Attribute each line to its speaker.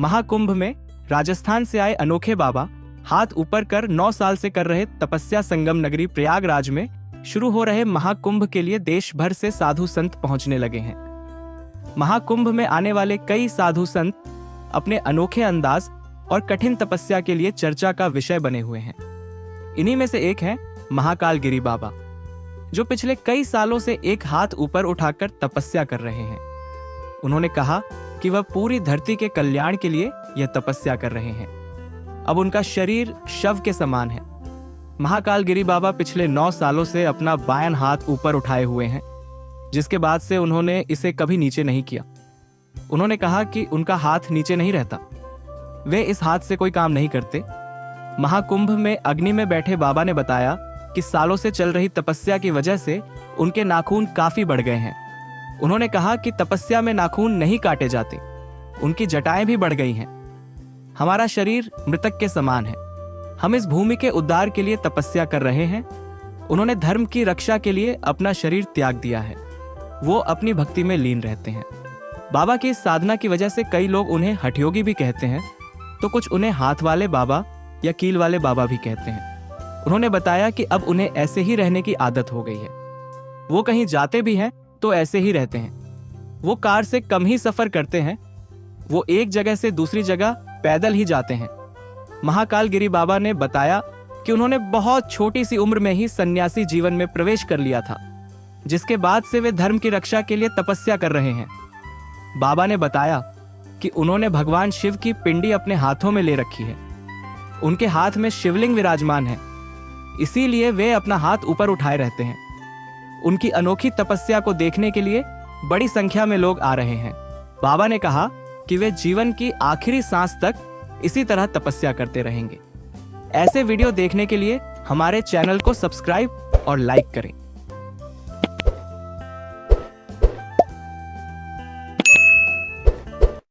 Speaker 1: महाकुंभ में राजस्थान से आए अनोखे बाबा हाथ ऊपर कर 9 साल से कर रहे तपस्या संगम नगरी प्रयागराज में शुरू हो रहे महाकुंभ के लिए देश भर से साधु संत पहुंचने लगे हैं। महाकुंभ में आने वाले कई साधु संत अपने अनोखे अंदाज और कठिन तपस्या के लिए चर्चा का विषय बने हुए हैं। इन्हीं में से एक है महाकाल गिरी बाबा, जो पिछले कई सालों से एक हाथ ऊपर उठाकर तपस्या कर रहे हैं। उन्होंने कहा कि वह पूरी धरती के कल्याण के लिए यह तपस्या कर रहे हैं। अब उनका शरीर शव के समान है। महाकाल गिरी बाबा पिछले 9 सालों से अपना बायां हाथ ऊपर उठाए हुए हैं, जिसके बाद से उन्होंने इसे कभी नीचे नहीं किया। उन्होंने कहा कि उनका हाथ नीचे नहीं रहता, वे इस हाथ से कोई काम नहीं करते। महाकुंभ में अग्नि में बैठे बाबा ने बताया कि सालों से चल रही तपस्या की वजह से उनके नाखून काफी बढ़ गए हैं। उन्होंने कहा कि तपस्या में नाखून नहीं काटे जाते, उनकी जटाएं भी बढ़ गई हैं। हमारा शरीर मृतक के समान है, हम इस भूमि के उद्धार के लिए तपस्या कर रहे हैं। उन्होंने धर्म की रक्षा के लिए अपना शरीर त्याग दिया है। वो अपनी भक्ति में लीन रहते हैं। बाबा की इस साधना की वजह से कई लोग उन्हें हठयोगी भी कहते हैं, तो कुछ उन्हें हाथ वाले बाबा या कील वाले बाबा भी कहते हैं। उन्होंने बताया कि अब उन्हें ऐसे ही रहने की आदत हो गई है। वो कहीं जाते भी हैं तो ऐसे ही रहते हैं। वो कार से कम ही सफर करते हैं। वो एक जगह से दूसरी जगह पैदल ही जाते हैं। महाकाल गिरी बाबा ने बताया कि उन्होंने बहुत छोटी सी उम्र में ही सन्यासी जीवन में प्रवेश कर लिया था, जिसके बाद से वे धर्म की रक्षा के लिए तपस्या कर रहे हैं। बाबा ने बताया कि उन्होंने भगवान शिव की पिंडी अपने हाथों में ले रखी है। उनके हाथ में शिवलिंग विराजमान है, इसीलिए वे अपना हाथ ऊपर उठाए रहते हैं। उनकी अनोखी तपस्या को देखने के लिए बड़ी संख्या में लोग आ रहे हैं। बाबा ने कहा कि वे जीवन की आखिरी सांस तक इसी तरह तपस्या करते रहेंगे। ऐसे वीडियो देखने के लिए हमारे चैनल को सब्सक्राइब और लाइक करें।